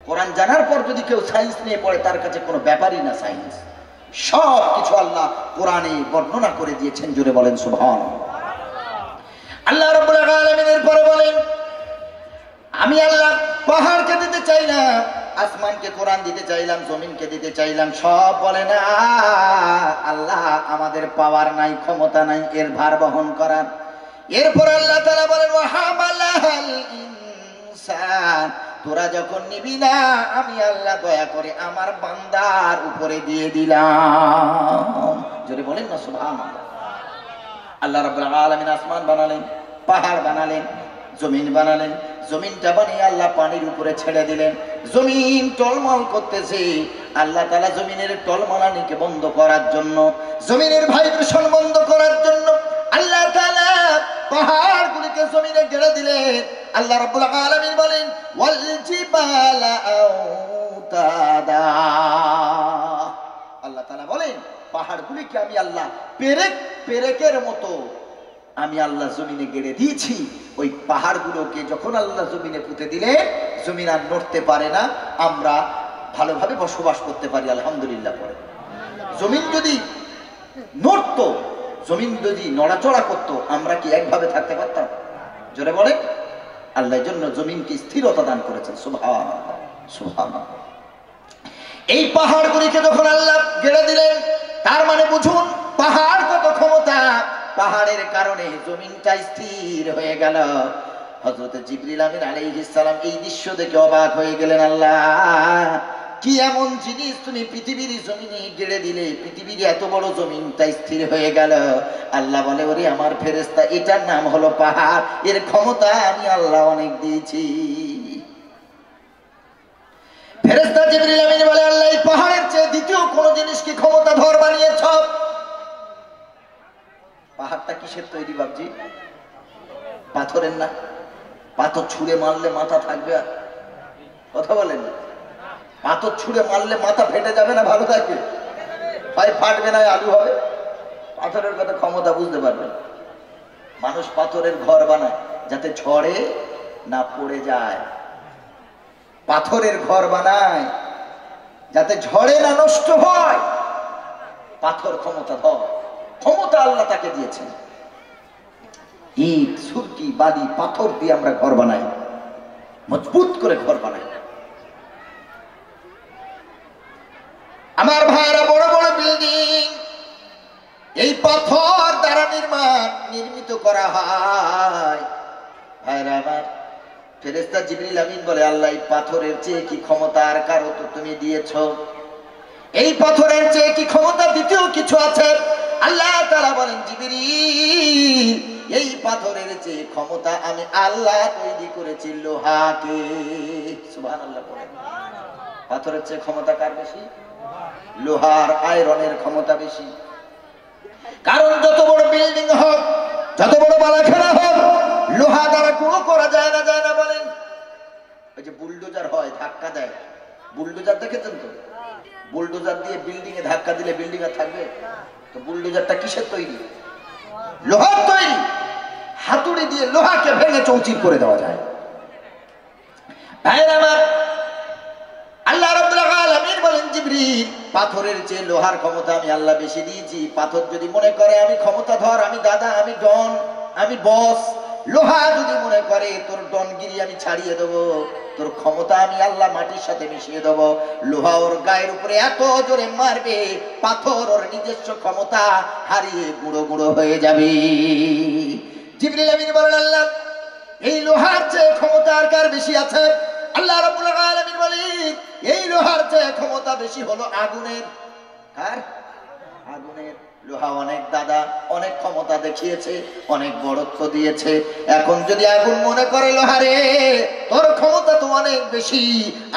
কোরআন জানার পর যদি কেউ সায়েন্স নিয়ে পড়ে তার কাছে কোনো ব্যাপারই না সায়েন্স। সব কিছু আল্লাহ কোরআনে বর্ণনা করে দিয়েছেন। জোরে বলেন সুবহানাল্লাহ। আল্লাহ রাব্বুল আলামিনের পরে বলেন, আমি আল্লাহ পাহাড়কে দিতে চাইলাম, আসমানকে কোরআন দিতে চাইলাম, জমিনকে দিতে চাইলাম, সব বলে না আল্লাহ আমাদের পাওয়ার নাই, ক্ষমতা নাই এর ভার বহন করার। এরপর আল্লাহ তাআলা বলেন, ওয়া হামালাল ইনসান, তোরা যখন নিবি না আমি আল্লাহ দয়া করে আমার বান্দার উপরে দিয়ে দিলাম। জোরে বলেন না সুবহানাল্লাহ। আল্লাহ রাব্বুল আলামিন আসমান বানালেন, পাহাড় বানালেন, জমিন বানালেন। জমিনটা বানিয়ে আল্লাহ পানির উপরে ছেড়ে দিলেন। জমিন টলমল করতেছে। আল্লাহ তাআলা জমিনের টলমলানিকে বন্ধ করার জন্য, জমিনের ভাইব্রেশন বন্ধ করার জন্য আল্লাহ তাআলা পাহাড়গুলিকে জমিনে গেড়ে দিলেন। আল্লাহ রাব্বুল আলামিন বলেন, ওয়াল জিবালা আওতাদা, আল্লাহ তাআলা বলেন পাহাড়গুলিকে আমি আল্লাহ পেরেকের মতো আমি আল্লাহ জমিনে গেড়ে দিয়েছি। ওই পাহাড়গুলোকে যখন আল্লাহ জমিনে পুঁতে দিলে জমিন আর নড়তে পারে না, আমরা ভালোভাবে বসবাস করতে পারি আলহামদুলিল্লাহ। পরে জমিন যদি নড়তো, জমিন যদি নড়াচড়া করতো, আমরা কি একভাবে থাকতে পারতাম? জোরে বলে আল্লাহর জন্য জমিনকে স্থিরতা দান করেছেন। সুবহানাল্লাহ সুবহানাল্লাহ। এই পাহাড়গুলিকে যখন আল্লাহ গেড়ে দিলেন, তার মানে বুঝুন পাহাড় কত ক্ষমতা। পাহাড়ের কারণে জমিনটা স্থির হয়ে গেল। হযরত জিবরিল আমিন আলাইহিস সালাম এই দৃশ্য দেখে অবাক হয়ে গেলেন, আল্লাহ কি এমন জিনিস তুমি পৃথিবীর জমিনে গেড়ে দিলে, পৃথিবীর এত বড় জমিনটা স্থির হয়ে গেল। আল্লাহ বলে, ওরে আমার ফেরেশতা, এটার নাম হলো পাহাড়, এর ক্ষমতা আমি আল্লাহ অনেক দিয়েছি। ফেরেশতা জিবরিল আমিন বলে, আল্লাহ এই পাহাড়ের চেয়ে দ্বিতীয় কোন জিনিস কি ক্ষমতাধর বানিয়েছ? পাহাড়টা কিসের তৈরি বাবজি? পাথরের না? পাথর ছুঁড়ে মারলে মাথা থাকবে? আর কথা বলেন, পাথর ছুঁড়ে মারলে মাথা ফেটে যাবে না ভালো থাকে? হয় ফাটবে না আলু হবে। পাথরের কথা ক্ষমতা বুঝতে পারবেন। মানুষ পাথরের ঘর বানায় যাতে ঝড়ে না পড়ে যায়। পাথরের ঘর বানায় যাতে ঝড়ে না নষ্ট হয়। পাথর ক্ষমতাধর, ক্ষমতা আল্লাহ তাকে দিয়েছেন। ইট, সুরকি, বালি, পাথর দিয়ে আমরা ঘর বানাই, মজবুত করে ঘর বানাই। আমার ভাইরা, বড় বড় বিল্ডিং এই পাথর দ্বারা নির্মিত করা হয়। ভাইরা আমার, ফেরেশতা জিবরিল আমিন বলে, আল্লাহ এই পাথরের চেয়ে কি ক্ষমতা আর কারো তো তুমি দিয়েছ? এই পাথরের চেয়ে কি ক্ষমতা দ্বিতীয় কিছু আছে? আল্লাহ তাআলা বলেন, জিবরিল এই পাথরের চেয়ে ক্ষমতা আমি আল্লাহ তৈরি করেছি লোহাকে। সুবহানাল্লাহ। পাথরের চেয়ে ক্ষমতা কার বেশি? লোহার, আয়রনের ক্ষমতা বেশি। কারণ যত বড় বিল্ডিং হোক, যত বড় বালাখানা হোক, লোহা দ্বারা গুঁড়ো করা যায় না, যায় না বলেন? ওই যে বুলডোজার হয়, ধাক্কা দেয়, বুলডোজার দেখেছেন তো? বুলডোজার দিয়ে বিল্ডিং এ ধাক্কা দিলে বিল্ডিং আর থাকবে? তো বুলডোজারটা কিসের তৈরি? লোহার তৈরি। হাতুড়ি দিয়ে লোহাকে ভেঙে চৌচির করে দেওয়া যায়। আল্লাহ রাব্বুল আলামিন বলেন, জিবরিল পাথরের চেয়ে লোহার ক্ষমতা আমি আল্লাহ বেশি দিয়েছি। পাথর যদি মনে করে আমি ক্ষমতাধর, আমি দাদা, আমি ডন, আমি বস, লোহা যদি মনে করে তোর ডনগিরি আমি ছাড়িয়ে দেবো, তোর ক্ষমতা আমি আল্লাহ মাটির সাথে মিশিয়ে দেবো। লোহা ওর গায়ের উপরে এত জোরে মারবে, পাথর ওর নিজস্ব ক্ষমতা হারিয়ে গুঁড়ো গুঁড়ো হয়ে যাবে। জিবরিল আমিন বলেন, আল্লাহ এই লোহার চেয়ে ক্ষমতা আর কার বেশি আছে? আল্লাহ রাব্বুল আলামিন বলেন, এই লোহার চেয়ে ক্ষমতা বেশি হলো আগুনের। কার? আগুনের। লোহা অনেক দাদা, অনেক ক্ষমতা দেখিয়েছে, অনেক বড়ত্ব দিয়েছে। এখন যদি আগুন মনে করে লোহারে তোর ক্ষমতা তো অনেক বেশি,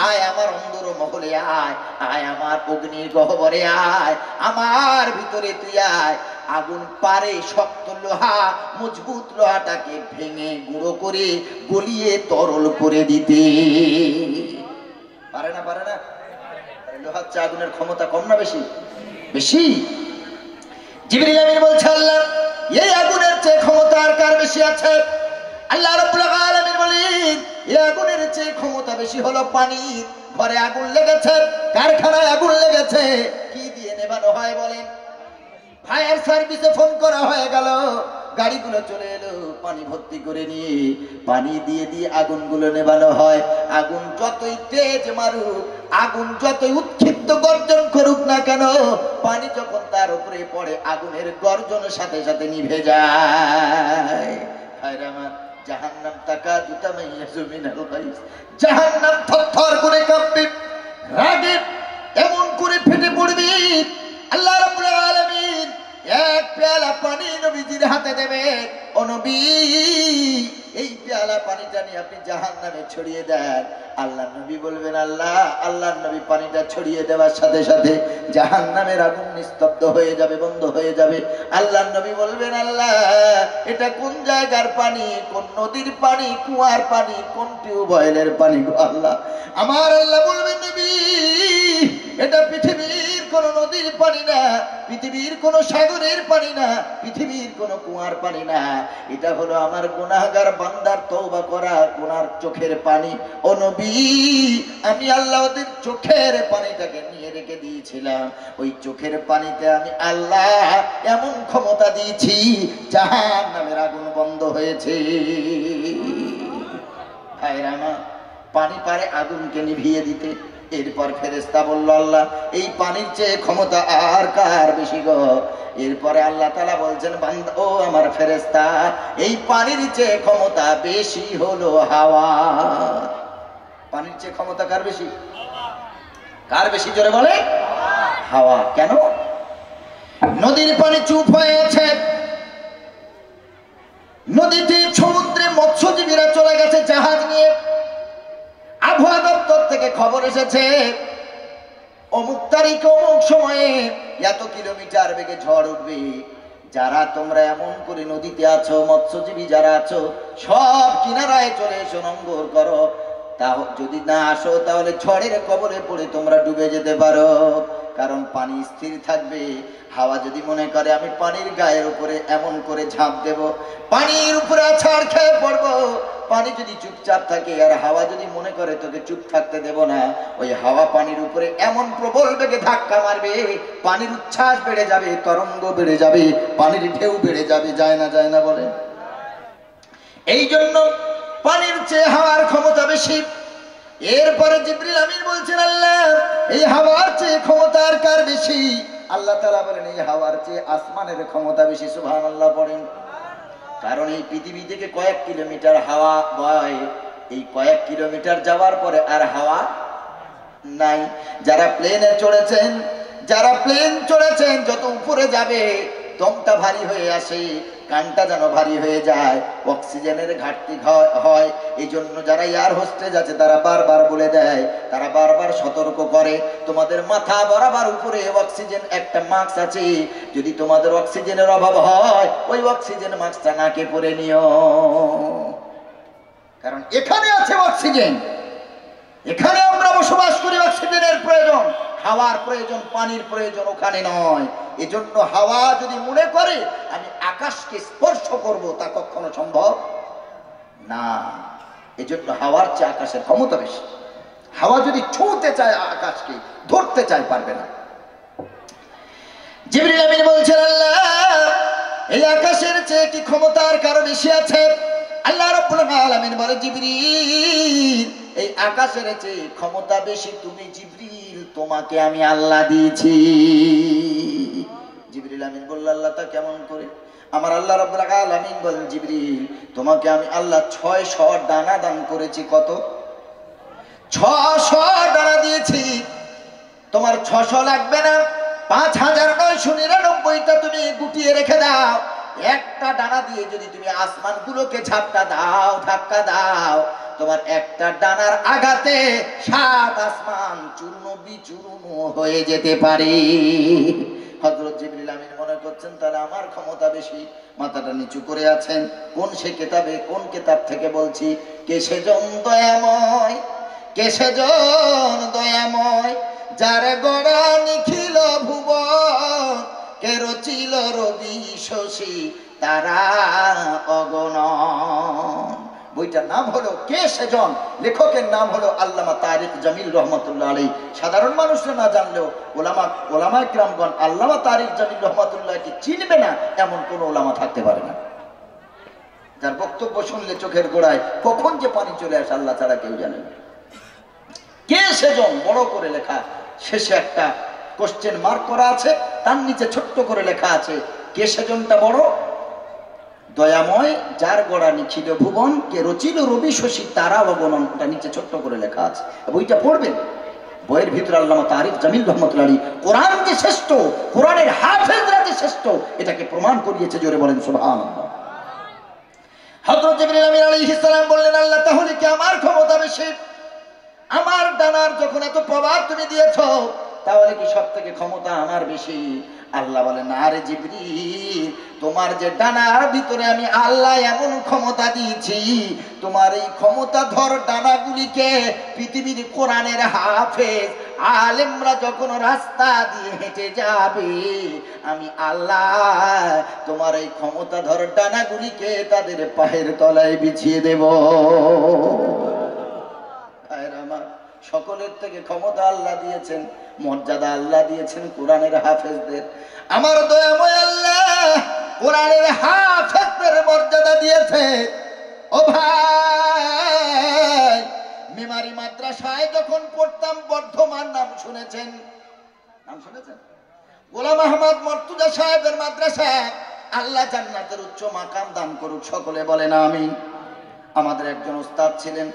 আয় আমার অন্দর মহলে আয়, আয় আমার অগ্নির গহ্বরে আয়, আমার ভিতরে তুই আয়। আগুন পারে শক্ত লোহা, মজবুত লোহাটাকে ভেঙে গুঁড়ো করে গলিয়ে তরল করে দিতে। পারে না? পারে না? লোহার চেয়ে আগুনের ক্ষমতা কম না বেশি? বেশি। জিবরিল আমিন বলছে, আল্লাহ এই আগুনের চেয়ে ক্ষমতা আর কার বেশি আছে? আল্লাহ রাব্বুল আলামিন বলেন এই আগুনের চেয়ে ক্ষমতা বেশি হলো পানির। ঘরে আগুন লেগেছে, কারখানায় আগুন লেগেছে, কি দিয়ে নেভানো হয় বলেন? ফায়ার সার্ভিসে ফোন করা হয়ে গেল, গাড়িগুলো চলে এলো, পানি ভর্তি করে নিয়ে পানি দিয়ে দিয়ে আগুনগুলো নেভানো হয়। আগুন যতই তেজ মারুক, আগুন যতই উৎক্ষিপ্ত গর্জন করুক না কেন, পানি যখন তার উপরে পড়ে আগুনের গর্জনের সাথে সাথে নিভে যায়। হায়রে আমার জাহান্নাম তাকাদু তামাইয়াজু মিনাল গাইজ, জাহান্নাম থরথর করে কাঁপবে, রাগে এমন করে ফেটে পড়বে। আল্লাহ রাব্বুল আলামিন এক পেয়ালা পানি নবীজির হাতে দেবে, ও নবী এই পেয়ালা পানিটা নিয়ে আপনি জাহান্নামে ছড়িয়ে দেন। আল্লাহ নবী বলবেন আল্লাহ, আল্লাহর নবী পানিটা ছড়িয়ে দেওয়ার সাথে সাথে জাহান্নামের আগুন নিস্তব্ধ হয়ে যাবে, বন্ধ হয়ে যাবে। আল্লাহর নবী বলবেন আল্লাহ এটা কোন জায়গার পানি, কোন নদীর পানি, কুয়ার পানি, কোন টিউবওয়েলের পানি গো আল্লাহ? আমার আল্লাহ বলবেন নবী এটা পৃথিবীর কোন নদীর পানি না, পৃথিবীর কোন সাগরের পানি না, পৃথিবীর কোন কুয়ার পানি না, এটা হলো আমার গুনাহগার বান্দার তওবা করা গুনার চোখের পানি। ও নবী আমি আল্লাহ ওদের চোখের পানিটাকে নিয়ে রেখে দিয়েছিলাম, ওই চোখের পানিতে আমি আল্লাহ এমন ক্ষমতা দিয়েছি জাহান্নামের আগুন বন্ধ হয়েছে। হায়রামা পানি পারে আগুনকে নিভিয়ে দিতে। এরপর ফেরেশতা বলল আল্লাহ এই পানির চেয়ে ক্ষমতা আর কার বেশি গো? এরপরে আল্লাহ তাআলা বলছেন বান্দা ও আমার ফেরেশতা এই পানির চেয়ে ক্ষমতা বেশি হলো হাওয়া। পানির চেয়ে ক্ষমতা কার বেশি? কার বেশি জোরে বলে? হাওয়া। কেন? নদীর পানি চুপ হয়ে আছে, নদীতে সমুদ্রে মৎস্যজীবীরা চলে গেছে জাহাজ নিয়ে। আবহাওয়া দপ্তর থেকে খবর এসেছে অমুক তারিখে অমুক সময়ে এত কিলোমিটার বেগে ঝড় উঠবে। যারা তোমরা এমন করে নদীতে আছো, মৎস্যজীবী যারা আছো সব কিনারায় চলে এসো, নোঙ্গর করো। তা যদি না আসো তাহলে ঝড়ের কবলে পড়ে তোমরা ডুবে যেতে পারো, কারণ পানি স্থির থাকবে। হাওয়া যদি মনে করে আমি পানির গায়ের উপরে এমন করে ঝাঁপ দেব, পানির উপরে আছাড় খেয়ে পড়বো, পানি যদি চুপচাপ থাকে আর হাওয়া যদি মনে করে তোকে চুপ থাকতে দেব না, ওই হাওয়া পানির উপরে এমন প্রবল বেগে ধাক্কা মারবে, পানির উচ্ছ্বাস বেড়ে যাবে, তরঙ্গ বেড়ে যাবে, পানির ঢেউ বেড়ে যাবে। যায় না? যায় না বলে? এই জন্য পানির চেয়ে হাওয়ার ক্ষমতা বেশি। এরপরে জিবরিল আমিন বলছেন আল্লাহ এই হাওয়ার চেয়ে ক্ষমতা আর কার বেশি? আল্লাহ তাআলা বলেন এই হাওয়ার চেয়ে আসমানের ক্ষমতা বেশি। সুবহানাল্লাহ পড়েন। কারণ এই পৃথিবী থেকে কয়েক কিলোমিটার হাওয়া বয়, এই কয়েক কিলোমিটার যাওয়ার পরে আর হাওয়া নাই। যারা প্লেনে চড়েছেন, যারা প্লেন চড়েছেন যত উপরে যাবে দমটা ভারী হয়ে আসে, কানটা যেন ভারী হয়ে যায়, অক্সিজেনের ঘাটতি হয়। এই জন্য যারা এয়ার হোস্টেজ আছে তারা বারবার বলে দেয়, তারা বারবার সতর্ক করে তোমাদের মাথা বরাবর উপরে অক্সিজেন একটা মাস্ক আছে, যদি তোমাদের অক্সিজেনের অভাব হয় ওই অক্সিজেন মাস্কটা নাকে পরে নিও, কারণ এখানে আছে অক্সিজেন, এখানে আমরা বসবাস করি, অক্সিজেনের প্রয়োজন, হাওয়ার প্রয়োজন, পানির প্রয়োজন ওখানে নয়। এজন্য হাওয়া যদি মনে করে আমি আকাশকে স্পর্শ করব তা কখনো সম্ভব না। এজন্য হাওয়ার চেয়ে আকাশের ক্ষমতা বেশি। হাওয়া যদি ছুঁতে চায় আকাশকে, ধরতে চায় পারবে না। জিবরিল আমিন বলছেন আল্লাহ এই আকাশের চেয়ে কি ক্ষমতা আর কারো বেশি আছে? আল্লাহ রাব্বুল আলামিন বলে জিবরিল এই আকাশের চেয়ে ক্ষমতা বেশি তুমি জিবরিল, তোমাকে আমি আল্লাহ দিয়েছি। জিবরিল আমিন বলল আল্লাহ তা কেমন করে? আমার আল্লাহ রাব্বুল আলামিন বলেন জিবরিল তোমাকে আমি আল্লাহ 600 ডানা দান করেছি। কত? 600 ডানা দিয়েছি। তোমার 600 লাগবে না, 5999টা তুমি গুটিয়ে রেখে দাও। একটা ডানা দিয়ে যদি তুমি আসমানগুলোকে ঝাপটা দাও, ধাক্কা দাও, তোমার একটা ডানার আঘাতে 7 আসমান চূর্ণ বিচূর্ণ হয়ে যেতে পারে। হযরত জিবরিল আমিন মনে করছেন তাহলে আমার ক্ষমতা বেশি, মাথাটা নিচু করে আছেন। কোন সে কিতাবে, কোন কিতাব থেকে বলছি? কে সেজন দয়াময়, কে সেজন দয়াময়, যার গড়া নিখিল ভুবন, কে রচিল রবি শশী তারা অগণন। বইটার নাম হলো কে সেজন, লেখকের নাম হলো আল্লামা তারিক জামিল রহমাতুল্লাহ আলাইহি। সাধারণ মানুষরা না জানলেও ওলামায়ে কিরামগণ আল্লামা তারিক জামিল রহমাতুল্লাহকে চিনবে না এমন কোন ওলামা থাকতে পারে না, যার বক্তব্য শুনলে চোখের গোড়ায় কখন যে পানি চলে আসে আল্লাহ ছাড়া কেউ জানে না। কে সেজন বড় করে লেখা, শেষে একটা কোশ্চেন মার্ক করা আছে, তার নিচে ছোট্ট করে লেখা আছে কে সেজনটা বড়, দয়াময় যার গড়া নিখিল ভুবন, কে রচিল রবি শশী তারা অগণন, ওটা নিচে ছোট্ট করে লেখা আছে। বইটা পড়বেন, বইয়ের ভিতরে আল্লামা তারিক জামিল রহমাতুল্লাহ আলাইহি কোরআন যে শ্রেষ্ঠ, কোরআনের হাফেজরা যে শ্রেষ্ঠ, এটাকে প্রমাণ করিয়েছে। জোরে বলেন সুবহানাল্লাহ। হযরত জিবরিল আমিন আলাইহিস সালাম বললেন, আল্লাহ তাহলে কি আমার ক্ষমতা বেশি? আমার ডানার যখন এত প্রভাব তুমি দিয়েছো, তাহলে কি সব থেকে ক্ষমতা আমার বেশি? আল্লাহ বলেন, আরে জিবরিল, তোমার যে ডানার ভিতরে আমি আল্লাহ এমন ক্ষমতা দিয়েছি, তোমার এই ক্ষমতাধর ডানাগুলিকে পৃথিবীর কোরআনের হাফেজ আলেমরা যখন রাস্তা দিয়ে হেঁটে যাবে, আমি আল্লাহ তোমার এই ক্ষমতাধর ডানাগুলিকে তাদের পায়ের তলায় বিছিয়ে দেব। সকলের থেকে ক্ষমতা আল্লাহ দিয়েছেন, মর্যাদা আল্লাহ দিয়েছেন কোরআনের হাফেজদের। আমার দয়াময় আল্লাহ কোরআনের হাফেজদের মর্যাদা দিয়েছে। ও ভাই, মেমারি মাদ্রাসায় যখন পড়তাম, বর্ধমান নাম শুনেছেন? নাম শুনেছেন? গোলাম আহমদ মর্তুজা সাহেবের মাদ্রাসা, আল্লাহ জান্নাতের উচ্চ মাকাম দান করুক, সকলে বলেন আমিন। আমাদের একজন ওস্তাদ ছিলেন,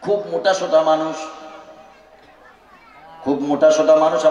খুব মোটা সোটা মানুষ, খুব মোটা সোটা মানুষ।